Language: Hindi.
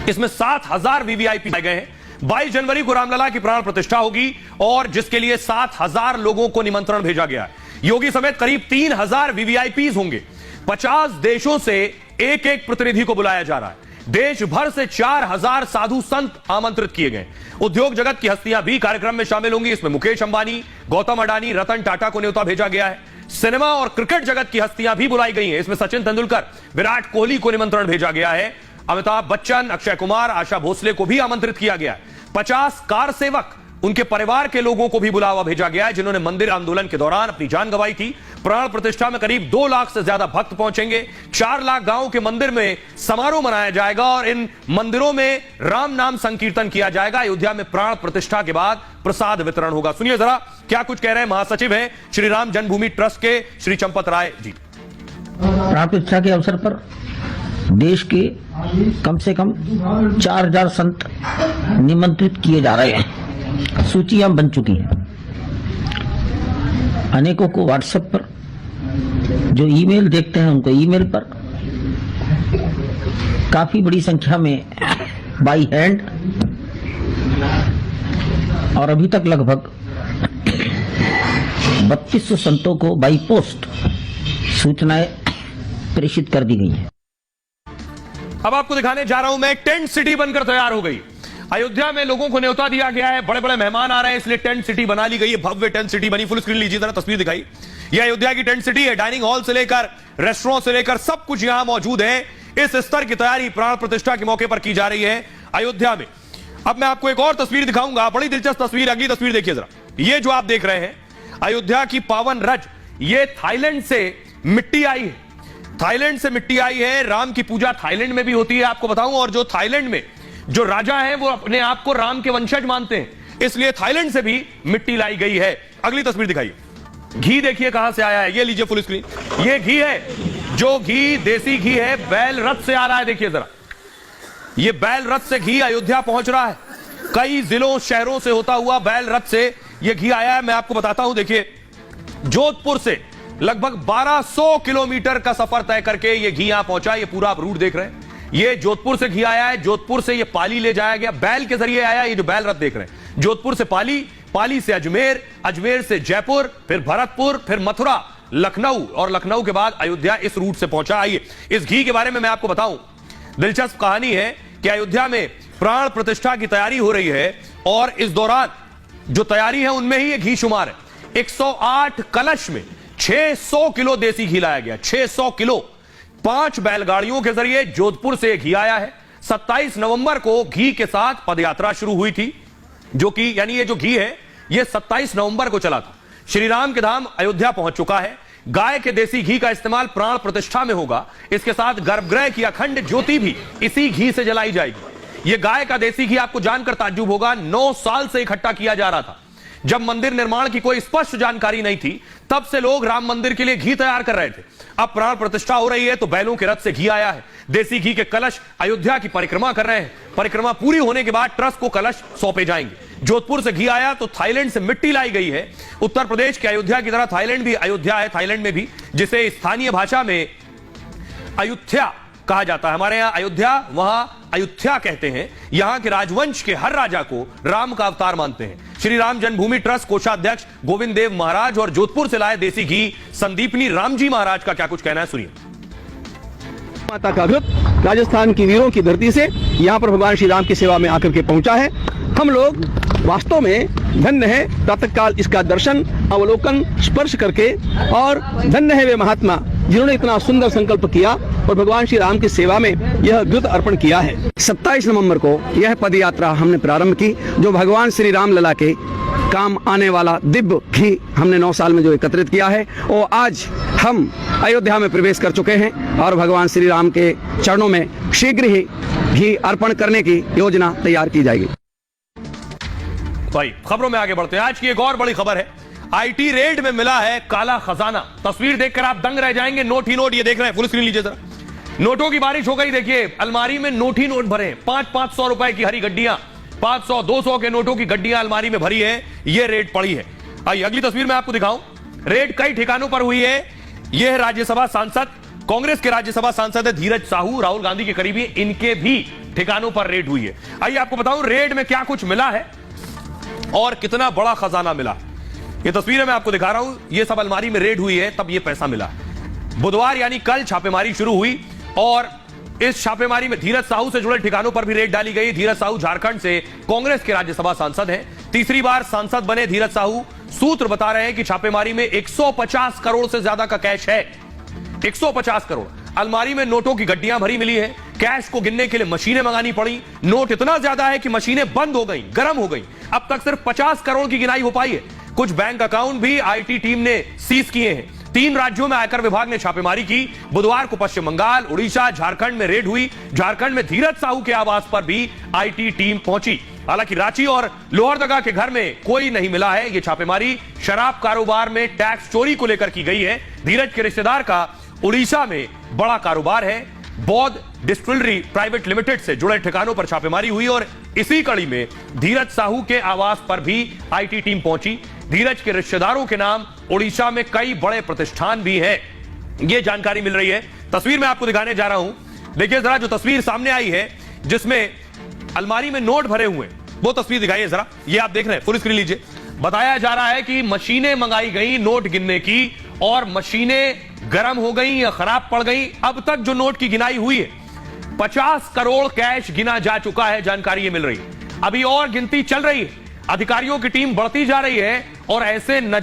इसमें 7,000 वीवीआईपी पाए गए हैं। 22 जनवरी को रामलला की प्राण प्रतिष्ठा होगी और जिसके लिए 7,000 लोगों को निमंत्रण भेजा गया है। योगी समेत करीब 3,000 वीवीआईपीज होंगे। 50 देशों से एक एक प्रतिनिधि को बुलाया जा रहा है। देश भर से 4,000 साधु संत आमंत्रित किए गए। उद्योग जगत की हस्तियां भी कार्यक्रम में शामिल होंगी। इसमें मुकेश अंबानी, गौतम अडानी, रतन टाटा को न्योता भेजा गया है। सिनेमा और क्रिकेट जगत की हस्तियां भी बुलाई गई हैं। इसमें सचिन तेंदुलकर, विराट कोहली को निमंत्रण भेजा गया है। अमिताभ बच्चन, अक्षय कुमार, आशा भोसले को भी आमंत्रित किया गया है। 50 कार सेवक, उनके परिवार के लोगों को भी बुलावा भेजा गया है जिन्होंने मंदिर आंदोलन के दौरान अपनी जान गंवाई थी। प्राण प्रतिष्ठा में करीब 2 लाख से ज्यादा भक्त पहुंचेंगे। 4 लाख गांवों के मंदिर में समारोह मनाया जाएगा और इन मंदिरों में राम नाम संकीर्तन किया जाएगा। अयोध्या में प्राण प्रतिष्ठा के बाद प्रसाद वितरण होगा। सुनिए जरा क्या कुछ कह रहे हैं महासचिव हैं श्री राम जन्मभूमि ट्रस्ट के श्री चंपत राय जी। प्राण प्रतिष्ठा के अवसर पर देश के कम से कम 4,000 संत निमंत्रित किए जा रहे हैं। सूचियां बन चुकी हैं। अनेकों को व्हाट्सएप पर, जो ईमेल देखते हैं उनको ईमेल पर, काफी बड़ी संख्या में बाई हैंड और अभी तक लगभग 3200 संतों को बाई पोस्ट सूचनाएं प्रेषित कर दी गई हैं। अब आपको दिखाने जा रहा हूं मैं, टेंट सिटी बनकर तैयार हो गई। अयोध्या में लोगों को न्योता दिया गया है। बड़े बड़े मेहमान आ रहे हैं इसलिए टेंट सिटी बना ली गई है। भव्य टेंट सिटी बनी। फुल स्क्रीन लीजिए जरा, तस्वीर दिखाई। यह अयोध्या की टेंट सिटी है। डाइनिंग हॉल से लेकर रेस्टोरेंट से लेकर सब कुछ यहां मौजूद है। इस स्तर की तैयारी प्राण प्रतिष्ठा के मौके पर की जा रही है अयोध्या में। अब मैं आपको एक और तस्वीर दिखाऊंगा, बड़ी दिलचस्प तस्वीर। अगली तस्वीर देखिए जरा। ये जो आप देख रहे हैं अयोध्या की पावन रज, ये थाईलैंड से मिट्टी आई है। थाईलैंड से मिट्टी आई है। राम की पूजा थाईलैंड में भी होती है आपको बताऊं, और जो थाईलैंड में जो राजा हैं वो अपने आप को राम के वंशज मानते हैं, इसलिए थाईलैंड से भी मिट्टी लाई गई है। अगली तस्वीर दिखाइए। घी देखिए कहां से आया है। ये लीजिए फुल स्क्रीन। ये घी है, जो घी देसी घी है, बैल रथ से आ रहा है। देखिए जरा, ये बैल रथ से घी अयोध्या पहुंच रहा है। कई जिलों शहरों से होता हुआ बैल रथ से यह घी आया है। मैं आपको बताता हूं, देखिए जोधपुर से लगभग 1200 किलोमीटर का सफर तय करके यह घी यहां पहुंचा। ये पूरा आप रूट देख रहे हैं। ये जोधपुर से घी आया है। जोधपुर से ये पाली ले जाया गया, बैल के जरिए आया। ये जो बैल रथ देख रहे हैं, जोधपुर से पाली, पाली से अजमेर, अजमेर से जयपुर, फिर भरतपुर, फिर मथुरा, लखनऊ और लखनऊ के बाद अयोध्या इस रूट से पहुंचा। आइए इस घी के बारे में मैं आपको बताऊं। दिलचस्प कहानी है कि अयोध्या में प्राण प्रतिष्ठा की तैयारी हो रही है और इस दौरान जो तैयारी है उनमें ही ये घी शुमार है। 108 कलश में 600 किलो देसी घी लाया गया। 600 किलो 5 बैलगाड़ियों के जरिए जोधपुर से घी आया है। 27 नवंबर को घी के साथ पदयात्रा शुरू हुई थी, जो कि यानी ये जो घी है ये 27 नवंबर को चला था। श्री राम के धाम अयोध्या पहुंच चुका है। गाय के देसी घी का इस्तेमाल प्राण प्रतिष्ठा में होगा। इसके साथ गर्भगृह की अखंड ज्योति भी इसी घी से जलाई जाएगी। यह गाय का देसी घी आपको जानकर ताज्जुब होगा, 9 साल से इकट्ठा किया जा रहा था। जब मंदिर निर्माण की कोई स्पष्ट जानकारी नहीं थी, तब से लोग राम मंदिर के लिए घी तैयार कर रहे थे। अब प्राण प्रतिष्ठा हो रही है तो बैलों के रथ से घी आया है। देसी घी के कलश अयोध्या की परिक्रमा कर रहे हैं। परिक्रमा पूरी होने के बाद ट्रस्ट को कलश सौंपे जाएंगे। जोधपुर से घी आया तो थाईलैंड से मिट्टी लाई गई है। उत्तर प्रदेश के अयोध्या की तरह थाईलैंड भी अयोध्या है, थाईलैंड में भी, जिसे स्थानीय भाषा में अयोध्या कहा जाता है। हमारे यहां अयोध्या, वहां अयोध्या कहते हैं। यहां के राजवंश के हर राजा को राम का अवतार मानते हैं। श्री राम जन्मभूमि ट्रस्ट कोषाध्यक्ष गोविंद देव महाराज और जोधपुर से लाए देसी घी संदीपनी रामजी महाराज का क्या कुछ कहना है, सुनिए। माता का भक्त राजस्थान की वीरों की धरती से यहाँ पर भगवान श्री राम की सेवा में आकर के पहुंचा है। हम लोग वास्तव में धन्य है प्रातःकाल इसका दर्शन, अवलोकन, स्पर्श करके, और धन्य है वे महात्मा जिन्होंने इतना सुंदर संकल्प किया और भगवान श्री राम की सेवा में यह द्युत अर्पण किया है। 27 नवंबर को यह पदयात्रा हमने प्रारंभ की, जो भगवान श्री राम लला के काम आने वाला दिव्य घी हमने 9 साल में जो एकत्रित किया है, और आज हम अयोध्या में प्रवेश कर चुके हैं और भगवान श्री राम के चरणों में शीघ्र ही घी अर्पण करने की योजना तैयार की जाएगी। भाई खबरों में आगे बढ़ते हैं। आज की एक और बड़ी खबर है, आईटी रेड में मिला है काला खजाना। तस्वीर देखकर आप दंग रह जाएंगे। नोट ही नोट, ये देख रहे हैं, फुल स्क्रीन लीजिए जरा। नोटों की बारिश हो गई। देखिए अलमारी में नोट ही नोट भरे, 500 रुपए की हरी गड्डियां, 500 200 के नोटों की गड्डियां अलमारी में भरी है। यह रेड पड़ी है। आइए अगली तस्वीर में आपको दिखाऊं। रेड कई ठिकानों पर हुई है। यह राज्यसभा सांसद, कांग्रेस के राज्यसभा सांसद है धीरज साहू, राहुल गांधी के करीबी, इनके भी ठिकानों पर रेड हुई है। आइए आपको बताऊं रेड में क्या कुछ मिला है और कितना बड़ा खजाना मिला। ये तस्वीरें मैं आपको दिखा रहा हूं, ये सब अलमारी में रेड हुई है तब ये पैसा मिला। बुधवार यानी कल छापेमारी शुरू हुई और इस छापेमारी में धीरज साहू से जुड़े ठिकानों पर भी रेड डाली गई। धीरज साहू झारखंड से कांग्रेस के राज्यसभा सांसद हैं, तीसरी बार सांसद बने धीरज साहू। सूत्र बता रहे हैं कि छापेमारी में 150 करोड़ से ज्यादा का कैश है, 150 करोड़। अलमारी में नोटों की गड्डियां भरी मिली है, कैश को गिनने के लिए मशीनें मंगानी पड़ी। नोट इतना ज्यादा है कि मशीनें बंद हो गई, गर्म हो गई। अब तक सिर्फ 50 करोड़ की गिनाई हो पाई है। कुछ बैंक अकाउंट भी आईटी टीम ने सीज किए हैं। 3 राज्यों में आयकर विभाग ने छापेमारी की। बुधवार को पश्चिम बंगाल, उड़ीसा, झारखंड में रेड हुई। झारखंड में धीरज साहू के आवास पर भी आईटी टीम पहुंची। हालांकि रांची और लोहरदगा के घर में कोई नहीं मिला है। यह छापेमारी शराब कारोबार में टैक्स चोरी को लेकर की गई है। धीरज के रिश्तेदार का उड़ीसा में बड़ा कारोबार है। बौद्ध डिस्टिलरी प्राइवेट लिमिटेड से जुड़े ठिकानों पर छापेमारी हुई और इसी कड़ी में धीरज साहू के आवास पर भी आईटी टीम पहुंची। धीरज के रिश्तेदारों के नाम उड़ीसा में कई बड़े प्रतिष्ठान भी हैं, यह जानकारी मिल रही है। तस्वीर मैं आपको दिखाने जा रहा हूं, देखिए जरा जो तस्वीर सामने आई है जिसमें अलमारी में नोट भरे हुए, वो तस्वीर दिखाइए जरा। ये आप देख रहे हैं, फुल स्क्रीन लीजिए। बताया जा रहा है कि मशीनें मंगाई गई नोट गिनने की और मशीनें गर्म हो गई या खराब पड़ गई। अब तक जो नोट की गिनाई हुई है 50 करोड़ कैश गिना जा चुका है, जानकारी ये मिल रही है। अभी और गिनती चल रही है, अधिकारियों की टीम बढ़ती जा रही है और ऐसे न